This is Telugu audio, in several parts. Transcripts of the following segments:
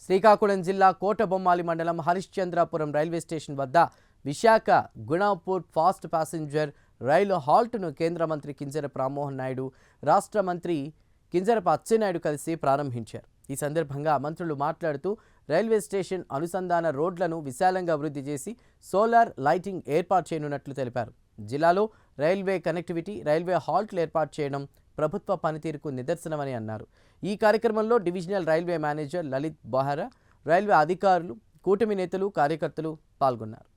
శ్రీకాకుళం జిల్లా కోటబొమ్మాలి మండలం హరిశ్చంద్రపురం రైల్వే స్టేషన్ వద్ద విశాఖ గుణాపూర్ ఫాస్ట్ ప్యాసింజర్ రైలు హాల్ట్ను కేంద్ర మంత్రి కింజరాపు రామ్మోహన్ నాయుడు, రాష్ట్ర మంత్రి కింజరాపు అచ్చెన్నాయుడు కలిసి ప్రారంభించారు. ఈ సందర్భంగా మంత్రులు మాట్లాడుతూ రైల్వే స్టేషన్ అనుసంధాన రోడ్లను విశాలంగా అభివృద్ధి చేసి సోలార్ లైటింగ్ ఏర్పాటు చేయనున్నట్లు తెలిపారు. జిల్లాలో రైల్వే కనెక్టివిటీ, రైల్వే హాల్ట్లు ఏర్పాటు చేయడం ప్రభుత్వ పనితీరుకు నిదర్శనమని అన్నారు. ఈ కార్యక్రమంలో divisional railway manager Lalit Behera, railway అధికారులు, కూటమి నేతలు, కార్యకర్తలు పాల్గొన్నారు.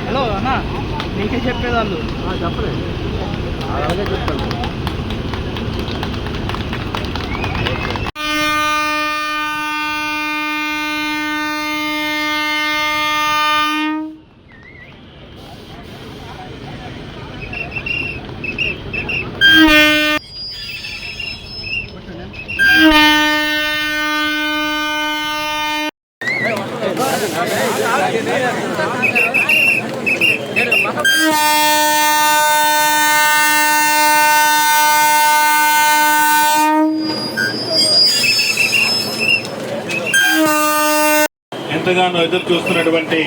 హలో అన్నా, నీకే చెప్పేదాళ్ళు చెప్పలేదు, అలాగే చెప్తాను. ఎంతగానో ఎదురు చూస్తున్నటువంటి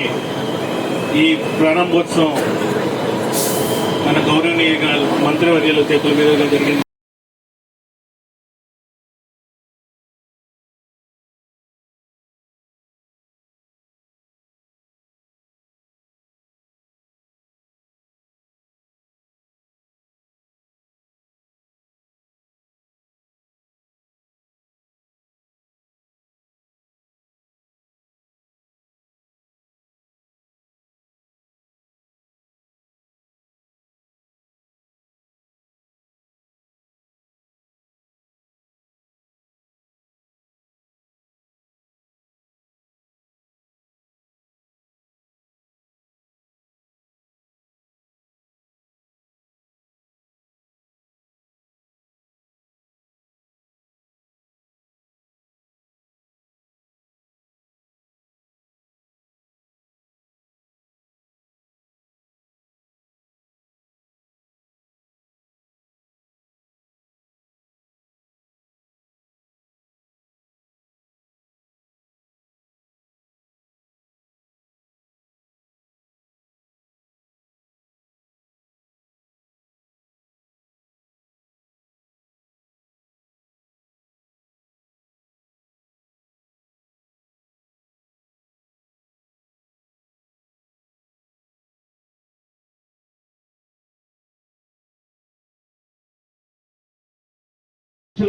ఈ ప్రారంభోత్సవం మన గౌరవనీయ మంత్రివర్యుల చేతుల మీదుగా జరిగింది.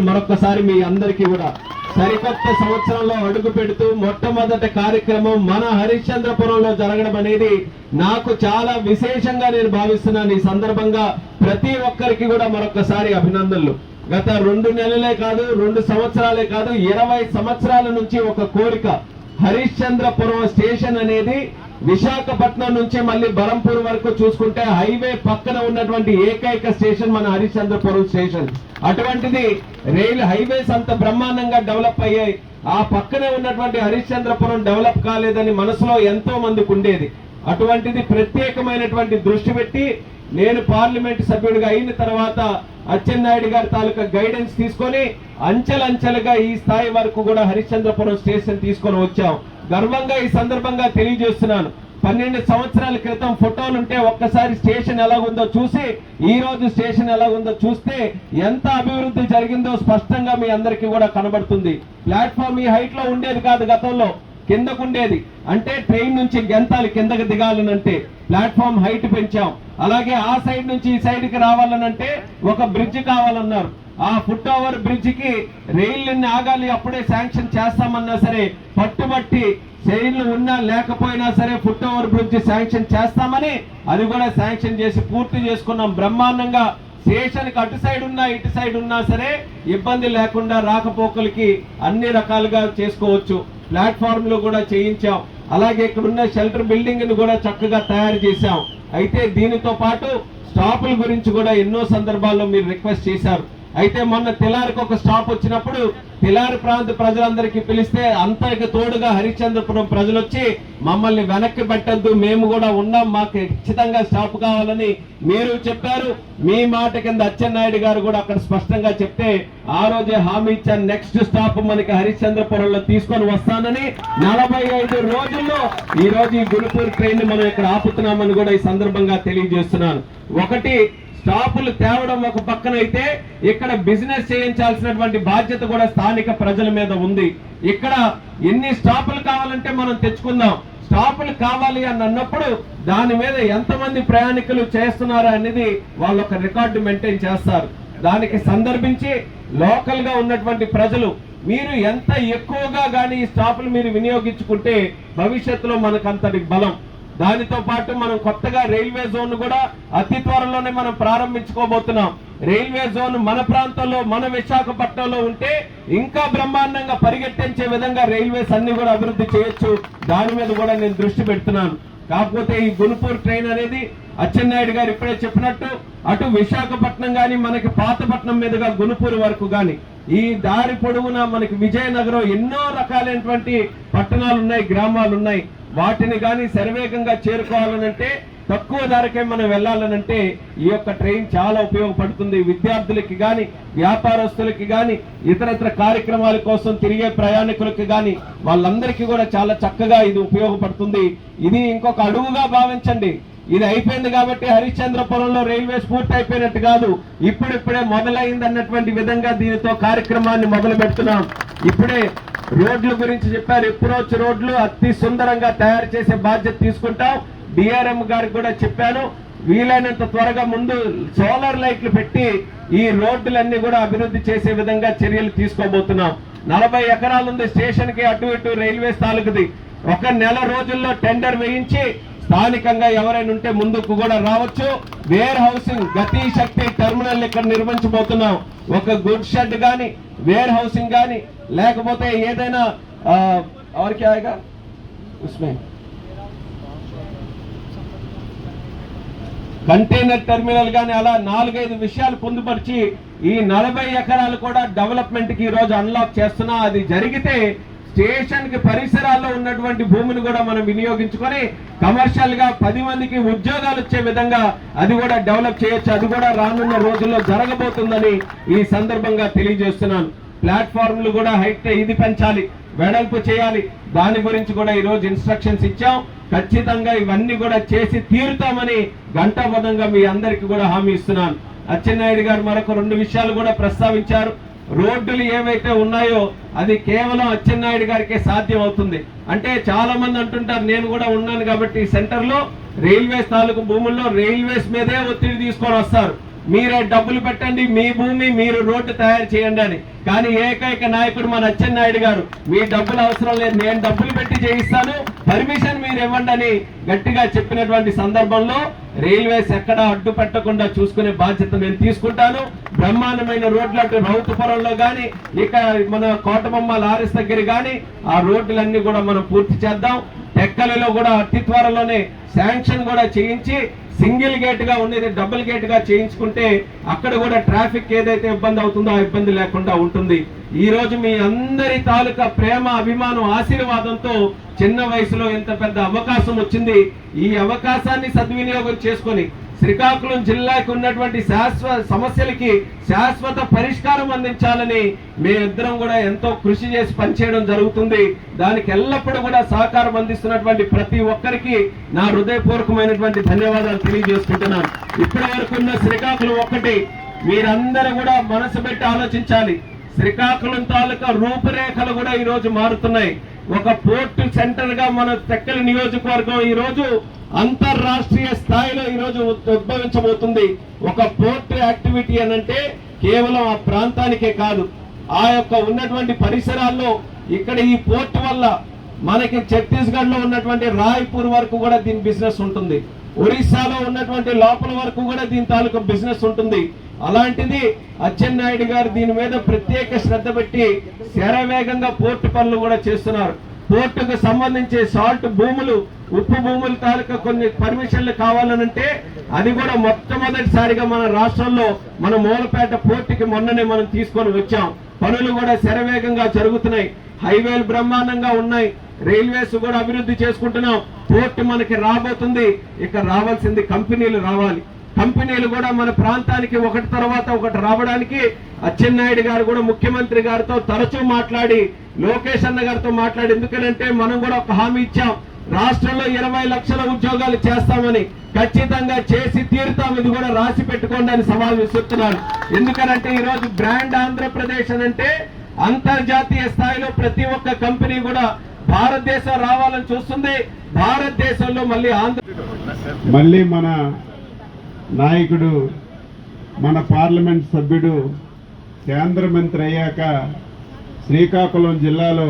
మరొకసారి మీ అందరికీ కూడా సరికొత్త సంవత్సరంలో అడుగు పెడుతూ మొట్టమొదటి కార్యక్రమం మన హరిశ్చంద్రపురంలో జరగడం అనేది నాకు చాలా విశేషంగా నేను భావిస్తున్నాను. ఈ సందర్భంగా ప్రతి ఒక్కరికి కూడా మరొకసారి అభినందనలు. గత 2 నెలలే కాదు, 2 సంవత్సరాలే కాదు, 20 సంవత్సరాల నుంచి ఒక కోరిక. హరిశ్చంద్రపురం స్టేషన్ అనేది విశాఖపట్నం నుంచి మళ్ళీ బరంపూర్ వరకు చూసుకుంటే హైవే పక్కన ఉన్నటువంటి ఏకైక స్టేషన్ మన హరిశ్చంద్రపురం స్టేషన్. అటువంటిది రైలు హైవేస్ అంత బ్రహ్మాండంగా డెవలప్ అయ్యాయి, ఆ పక్కనే ఉన్నటువంటి హరిశ్చంద్రపురం డెవలప్ కాలేదని మనసులో ఎంతో మందికి ఉండేది. అటువంటిది ప్రత్యేకమైనటువంటి దృష్టి పెట్టి నేను పార్లమెంట్ సభ్యుడిగా అయిన తర్వాత అచ్చెన్నాయుడు గారి తాలూకా గైడెన్స్ తీసుకొని అంచెలంచెలుగా ఈ స్థాయి వరకు కూడా హరిశ్చంద్రపురం స్టేషన్ తీసుకొని వచ్చాం. గర్వంగా ఈ సందర్భంగా తెలియజేస్తున్నాను. 12 సంవత్సరాల క్రితం ఫోటోలుంటే ఒక్కసారి స్టేషన్ ఎలాగుందో చూసి ఈ రోజు స్టేషన్ ఎలాగుందో చూస్తే ఎంత అభివృద్ధి జరిగిందో స్పష్టంగా మీ అందరికీ కూడా కనబడుతుంది. ప్లాట్ఫామ్ ఈ హైట్ లో ఉండేది కాదు, గతంలో కిందకుండేది. అంటే ట్రైన్ నుంచి గెంతాలి కిందకి దిగాలనంటే ప్లాట్ఫామ్ హైట్ పెంచాం. అలాగే ఆ సైడ్ నుంచి ఈ సైడ్ కి రావాలనంటే ఒక బ్రిడ్జ్ కావాలన్నారు. ఆ ఫుట్ ఓవర్ బ్రిడ్జ్ కి రైళ్లన్నీ ఆగాలి, అప్పుడే శాంక్షన్ చేస్తామన్నా సరే పట్టుబట్టి చైర్లు ఉన్నా లేకపోయినా సరే ఫుట్ ఓవర్ బ్రిడ్జ్ శాంక్షన్ చేస్తామని అది కూడా శాంక్షన్ చేసి పూర్తి చేసుకున్నాం. బ్రహ్మాండంగా స్టేషన్ కి అటు సైడ్ ఉన్నా ఇటు సైడ్ ఉన్నా సరే ఇబ్బంది లేకుండా రాకపోకలకి అన్ని రకాలుగా చేసుకోవచ్చు. ప్లాట్ఫామ్ లో కూడా చేయించాం. అలాగే ఇక్కడ ఉన్న షెల్టర్ బిల్డింగ్ ని కూడా చక్కగా తయారు చేశాం. అయితే దీనితో పాటు స్టాపుల గురించి కూడా ఎన్నో సందర్భాల్లో మీరు రిక్వెస్ట్ చేశారు. అయితే మొన్న తిలారికి ఒక స్టాప్ వచ్చినప్పుడు తిలారి ప్రాంత ప్రజలందరికీ పిలిస్తే అంతకు తోడుగా హరిశ్చంద్రపురం ప్రజలు వచ్చి మమ్మల్ని వెనక్కి పెట్టద్దు, మేము కూడా ఉన్నాం, మాకు ఖచ్చితంగా స్టాప్ కావాలని మీరు చెప్పారు. మీ మాట కింద అచ్చెన్నాయుడు గారు కూడా అక్కడ స్పష్టంగా చెప్తే ఆ రోజే హామీ ఇచ్చాను, నెక్స్ట్ స్టాప్ మనకి హరిశ్చంద్రపురంలో తీసుకొని వస్తానని. 45 రోజుల్లో ఈ రోజు ఈ గురుపూర్ ట్రైన్ మనం ఇక్కడ ఆపుతున్నామని కూడా ఈ సందర్భంగా తెలియజేస్తున్నాను. ఒకటి, స్టాపులు తేవడం ఒక పక్కన అయితే ఇక్కడ బిజినెస్ చేయించాల్సినటువంటి బాధ్యత కూడా స్థానిక ప్రజల మీద ఉంది. ఇక్కడ ఎన్ని స్టాపులు కావాలంటే మనం తెచ్చుకుందాం. స్టాపులు కావాలి అని అన్నప్పుడు దాని మీద ఎంతమంది ప్రయాణికులు చేస్తున్నారా అనేది వాళ్ళు ఒక రికార్డు మెయింటైన్ చేస్తారు. దానికి సందర్భించి లోకల్ గా ఉన్నటువంటి ప్రజలు మీరు ఎంత ఎక్కువగా గానీ ఈ స్టాపులు మీరు వినియోగించుకుంటే భవిష్యత్తులో మనకు అంతటి బలం. దానితో పాటు మనం కొత్తగా రైల్వే జోన్ కూడా అతి త్వరలోనే మనం ప్రారంభించుకోబోతున్నాం. రైల్వే జోన్ మన ప్రాంతంలో, మన విశాఖపట్నంలో ఉంటే ఇంకా బ్రహ్మాండంగా పరిగెట్టించే విధంగా రైల్వేస్ అన్ని కూడా అభివృద్ధి చేయొచ్చు. దాని మీద కూడా నేను దృష్టి పెడుతున్నాను. కాకపోతే ఈ గురుపూర్ ట్రైన్ అనేది అచ్చెన్నాయుడు గారు ఇప్పుడే చెప్పినట్టు అటు విశాఖపట్నం గాని మనకి పాతపట్నం మీదుగా గునుపూర్ వరకు గాని ఈ దారి పొడవునా మనకి విజయనగరం ఎన్నో రకాలైనటువంటి పట్టణాలు ఉన్నాయి, గ్రామాలు ఉన్నాయి. వాటిని గాని శరవేగంగా చేరుకోవాలనంటే, తక్కువ ధరకే మనం వెళ్లాలనంటే ఈ యొక్క ట్రైన్ చాలా ఉపయోగపడుతుంది. విద్యార్థులకి గాని, వ్యాపారస్తులకి గాని, ఇతరత్ర కార్యక్రమాల కోసం తిరిగే ప్రయాణికులకి గాని వాళ్ళందరికీ కూడా చాలా చక్కగా ఇది ఉపయోగపడుతుంది. ఇది ఇంకొక అడుగుగా భావించండి. ఇది అయిపోయింది కాబట్టి హరిశ్చంద్రపురంలో రైల్వేస్ పూర్తి అయిపోయినట్టు కాదు, ఇప్పుడిప్పుడే మొదలైంది అన్నటువంటి విధంగా దీనితో కార్యక్రమాన్ని మొదలు పెడుతున్నాం. ఇప్పుడే రోడ్ల గురించి చెప్పారు. అప్రోచ్ రోడ్లు అతి సుందరంగా తయారు చేసే బాధ్యత తీసుకుంటాం. డిఆర్ఎం గారికి కూడా చెప్పాను, వీలైనంత త్వరగా ముందు సోలార్ లైట్లు పెట్టి ఈ రోడ్లన్నీ కూడా అభివృద్ధి చేసే విధంగా చర్యలు తీసుకోబోతున్నాం. 40 ఎకరాలు ఉంది స్టేషన్ కి అటు ఇటు రైల్వే తాలూకుది. ఒక నెల రోజుల్లో టెండర్ వేయించి స్థానికంగా ఎవరైనా ఉంటే ముందుకు కూడా రావచ్చు. వేర్ హౌసింగ్ గతి శక్తి టెర్మినల్ ఇక్కడ నిర్మించబోతున్నాం. ఒక గుడ్ షెడ్ గాని, వేర్ హౌసింగ్ గాని, లేకపోతే ఏదైనా ఎవరికి ఆయేగా ఉస్మే కంటైనర్ టెర్మినల్ గాని, అలా 4-5 విషయాలు పొందుపరిచి ఈ 40 ఎకరాలు కూడా డెవలప్మెంట్ కి ఈ రోజు అన్లాక్ చేస్తున్నా. అది జరిగితే స్టేషన్ కి పరిసరాల్లో ఉన్నటువంటి భూమిని కూడా మనం వినియోగించుకొని కమర్షియల్ గా 10 మందికి ఉద్యోగాలు వచ్చే విధంగా అది కూడా డెవలప్ చేయొచ్చు. అది కూడా రానున్న రోజుల్లో జరగబోతుందని ఈ సందర్భంగా తెలియజేస్తున్నాను. ప్లాట్ఫామ్లు కూడా హైట్ ఇది పెంచాలి, వెడల్పు చేయాలి. దాని గురించి కూడా ఈ రోజు ఇన్స్ట్రక్షన్స్ ఇచ్చాం. ఖచ్చితంగా ఇవన్నీ కూడా చేసి తీరుతామని గంటాబద్ధంగా మీ అందరికీ కూడా హామీ ఇస్తున్నాను. అచ్చెన్నాయుడు గారు మరొక 2 విషయాలు కూడా ప్రస్తావించారు. రోడ్డులు ఏవైతే ఉన్నాయో అది కేవలం అచ్చెన్నాయుడు గారికే సాధ్యం అవుతుంది. అంటే చాలా మంది అంటుంటారు, నేను కూడా ఉన్నాను కాబట్టి సెంటర్ లో రైల్వేస్ తాలూకు భూముల్లో రైల్వేస్ మీదే ఒత్తిడి తీసుకొని వస్తారు. మీరే డబ్బులు పెట్టండి, మీ భూమి మీరు రోడ్డు తయారు చేయండి అని. కానీ ఏకైక నాయకుడు మన అచ్చెన్నాయుడు గారు, మీ డబ్బులు అవసరం లేదు, నేను డబ్బులు పెట్టి చేయిస్తాను, పర్మిషన్ మీరు ఇవ్వండి అని గట్టిగా చెప్పినటువంటి సందర్భంలో రైల్వేస్ ఎక్కడా అడ్డు పెట్టకుండా చూసుకునే బాధ్యత నేను తీసుకుంటాను. బ్రహ్మాండమైన రోడ్లు అటు రౌతుపురంలో గాని, ఇక మన కోటబొమ్మ లారీస్ దగ్గర గాని ఆ రోడ్లన్నీ కూడా మనం పూర్తి చేద్దాం. టెక్కలలో కూడా అతి త్వరలోనే శాంక్షన్ కూడా చేయించి సింగిల్ గేట్ గా ఉండేది డబుల్ గేట్ గా చేయించుకుంటే అక్కడ కూడా ట్రాఫిక్ ఏదైతే ఇబ్బంది అవుతుందో ఆ ఇబ్బంది లేకుండా ఉంటుంది. ఈ రోజు మీ అందరి తాలూకా ప్రేమ, అభిమానం, ఆశీర్వాదంతో చిన్న వయసులో ఇంత పెద్ద అవకాశం వచ్చింది. ఈ అవకాశాన్ని సద్వినియోగం చేసుకొని శ్రీకాకుళం జిల్లాకు ఉన్నటువంటి సమస్యలకి శాశ్వత పరిష్కారం అందించాలని మేమిద్దరం కూడా ఎంతో కృషి చేసి పనిచేయడం జరుగుతుంది. దానికి ఎల్లప్పుడూ కూడా సహకారం అందిస్తున్నటువంటి ప్రతి ఒక్కరికి నా హృదయపూర్వకమైనటువంటి ధన్యవాదాలు తెలియజేసుకుంటున్నాను. ఇప్పటి వరకు ఉన్న శ్రీకాకుళం ఒక్కటి మీరందరూ కూడా మనసు పెట్టి ఆలోచించాలి. శ్రీకాకుళం తాలూకా రూపురేఖలు కూడా ఈ రోజు మారుతున్నాయి. ఒక పోర్టు సెంటర్ గా మన తెక్కలి నియోజకవర్గం ఈ రోజు అంతర్రాష్ట్రీయ స్థాయిలో ఈ రోజు ఉద్భవించబోతుంది. ఒక పోర్ట్ యాక్టివిటీ అనంటే కేవలం ఆ ప్రాంతానికే కాదు, ఆ యొక్క ఉన్నటువంటి పరిసరాల్లో ఇక్కడ ఈ పోర్ట్ వల్ల మనకి ఛత్తీస్గఢ్ లో ఉన్నటువంటి రాయ్పూర్ వరకు కూడా దీని బిజినెస్ ఉంటుంది. ఒరిస్సాలో ఉన్నటువంటి లోపల వరకు కూడా దీని తాలూకు బిజినెస్ ఉంటుంది. అలాంటిది అచ్చెన్నాయుడు గారు దీని మీద ప్రత్యేక శ్రద్ధ పెట్టి శరవేగంగా పోర్టు పనులు కూడా చేస్తున్నారు. పోర్టుకు సంబంధించి సాల్ట్ భూములు, ఉప్పు భూముల తాలూకా కొన్ని పర్మిషన్లు కావాలనంటే అది కూడా మొట్టమొదటిసారిగా మన రాష్ట్రంలో మన మూలపేట పోర్టుకి మొన్ననే మనం తీసుకొని వచ్చాం. పనులు కూడా శరవేగంగా జరుగుతున్నాయి. హైవేలు బ్రహ్మాండంగా ఉన్నాయి. రైల్వేస్ కూడా అభివృద్ధి చేసుకుంటున్నాం. పోర్టు మనకి రాబోతుంది. ఇక రావాల్సింది కంపెనీలు రావాలి. కంపెనీలు కూడా మన ప్రాంతానికి ఒకటి తర్వాత ఒకటి రావడానికి అచ్చెన్నాయుడు గారు కూడా ముఖ్యమంత్రి గారితో తరచూ మాట్లాడి, లోకేష్ అన్న గారితో మాట్లాడి, ఎందుకనంటే మనం కూడా ఒక హామీ ఇచ్చాం, రాష్ట్రంలో 20 లక్షల ఉద్యోగాలు చేస్తామని. ఖచ్చితంగా చేసి తీరుతాం. ఇది కూడా రాసి పెట్టుకోండి అని సవాల్ విసురుతున్నాను. ఎందుకనంటే ఈరోజు బ్రాండ్ ఆంధ్రప్రదేశ్ అంటే అంతర్జాతీయ స్థాయిలో ప్రతి ఒక్క కంపెనీ కూడా భారతదేశం రావాలని చూస్తుంది. భారతదేశంలో మళ్ళీ మన నాయకుడు, మన పార్లమెంట్ సభ్యుడు కేంద్ర మంత్రి అయ్యాక శ్రీకాకుళం జిల్లాలో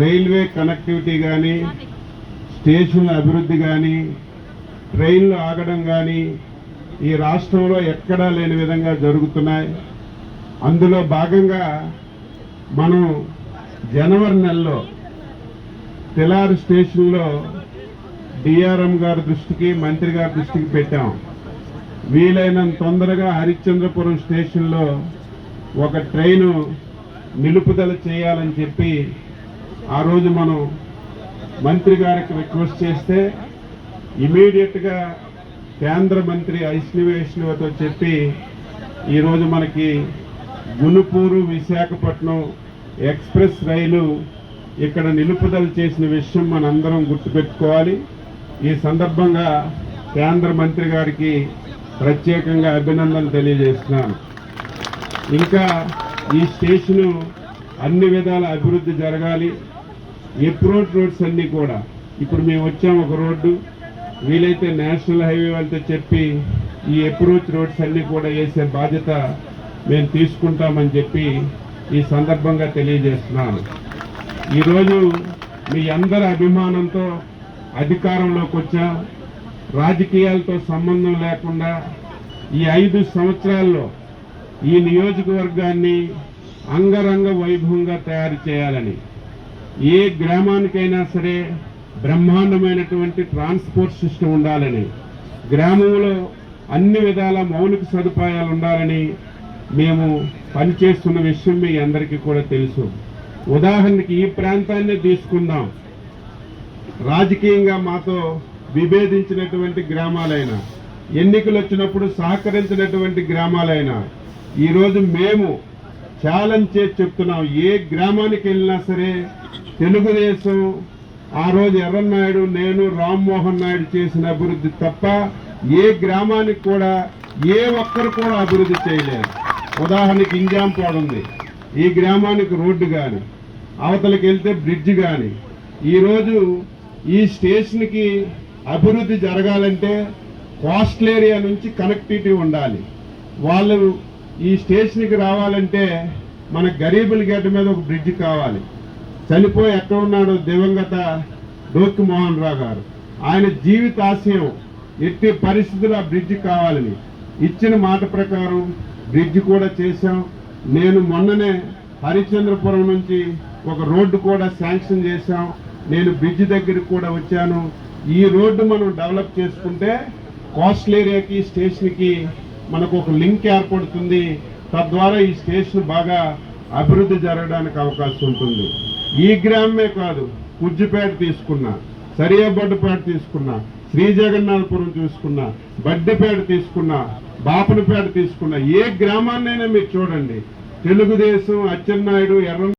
రైల్వే కనెక్టివిటీ కానీ, స్టేషన్ల అభివృద్ధి కానీ, ట్రైన్లు ఆగడం కానీ ఈ రాష్ట్రంలో ఎక్కడా లేని విధంగా జరుగుతున్నాయి. అందులో భాగంగా మనం జనవరి నెలలో తెలారు స్టేషన్లో డిఆర్ఎం గారి దృష్టికి, మంత్రి గారి దృష్టికి పెట్టాం. వీలైనంత తొందరగా హరిశ్చంద్రపురం స్టేషన్లో ఒక ట్రైను నిలుపుదల చేయాలని చెప్పి ఆ రోజు మనం మంత్రి గారికి రిక్వెస్ట్ చేస్తే ఇమీడియట్ గా కేంద్ర మంత్రి ఐష్ణవి వైష్ణవతో చెప్పి ఈరోజు మనకి గునుపూరు విశాఖపట్నం ఎక్స్ప్రెస్ రైలు ఇక్కడ నిలుపుదల చేసిన విషయం మనందరం గుర్తుపెట్టుకోవాలి. ఈ సందర్భంగా కేంద్ర మంత్రి గారికి ప్రత్యేకంగా అభినందనలు తెలియజేస్తున్నాను. ఇంకా ఈ స్టేషను అన్ని విధాల అభివృద్ధి జరగాలి. అప్రోచ్ రోడ్స్ అన్ని కూడా ఇప్పుడు మేము వచ్చాం, ఒక రోడ్డు వీలైతే నేషనల్ హైవే వాళ్ళతో చెప్పి ఈ అప్రోచ్ రోడ్స్ అన్ని కూడా వేసే బాధ్యత మేము తీసుకుంటామని చెప్పి ఈ సందర్భంగా తెలియజేస్తున్నాను. ఈరోజు మీ అందరి అభిమానంతో అధికారంలోకి వచ్చాం. రాజకీయాలతో సంబంధం లేకుండా ఈ 5 సంవత్సరాల్లో ఈ నియోజకవర్గాన్ని అంగరంగ వైభవంగా తయారు చేయాలని, ఏ గ్రామానికైనా సరే బ్రహ్మాండమైనటువంటి ట్రాన్స్పోర్ట్ సిస్టమ్ ఉండాలని, గ్రామంలో అన్ని విధాల మౌలిక సదుపాయాలు ఉండాలని మేము పనిచేస్తున్న విషయం మీ అందరికీ కూడా తెలుసు. ఉదాహరణకి ఈ ప్రాంతాన్ని తీసుకుందాం. రాజకీయంగా మాతో విభేదించినటువంటి గ్రామాలైనా, ఎన్నికలు వచ్చినప్పుడు సహకరించినటువంటి గ్రామాలైనా ఈరోజు మేము ఛాలెంజ్ చేసి చెప్తున్నాం. ఏ గ్రామానికి వెళ్ళినా సరే తెలుగుదేశం ఆ రోజు ఎర్రన్నాయుడు, నేను, రామ్మోహన్ నాయుడు చేసిన అభివృద్ధి తప్ప ఏ గ్రామానికి కూడా ఏ ఒక్కరు కూడా అభివృద్ధి చేయలేరు. ఉదాహరణకి ఇంజాంపాడు ఉంది, ఈ గ్రామానికి రోడ్డు కానీ, అవతలకి వెళ్తే బ్రిడ్జ్ కానీ. ఈరోజు ఈ స్టేషన్కి అభివృద్ధి జరగాలంటే కోస్టల్ ఏరియా నుంచి కనెక్టివిటీ ఉండాలి. వాళ్ళు ఈ స్టేషన్కి రావాలంటే మన గరీబుల గడ్డ మీద ఒక బ్రిడ్జ్ కావాలి. చనిపోయి ఎక్కడ ఉన్నాడు దివంగత డోక్కి మోహన్ రావు గారు, ఆయన జీవితాశయం ఎట్టి పరిస్థితుల్లో ఆ బ్రిడ్జ్ కావాలని ఇచ్చిన మాట ప్రకారం బ్రిడ్జ్ కూడా చేశాం. నేను మొన్ననే హరిశ్చంద్రపురం నుంచి ఒక రోడ్డు కూడా శాంక్షన్ చేశాం. నేను బ్రిడ్జ్ దగ్గరికి కూడా వచ్చాను. ఈ రోడ్డు మనం డెవలప్ చేసుకుంటే కోస్టల్ ఏరియాకి స్టేషన్కి మనకు ఒక లింక్ ఏర్పడుతుంది. తద్వారా ఈ స్టేషన్ బాగా అభివృద్ధి జరగడానికి అవకాశం ఉంటుంది. ఈ గ్రామమే కాదు, కుజ్జిపేట తీసుకున్నా, సరియాబొడ్డుపేట తీసుకున్నా, శ్రీ జగన్నాథపురం తీసుకున్నా, బడ్డిపేట తీసుకున్నా, బాపనపేట తీసుకున్నా, ఏ గ్రామాన్నైనా మీరు చూడండి, తెలుగుదేశం, అచ్చెన్నాయుడు, ఎర్ర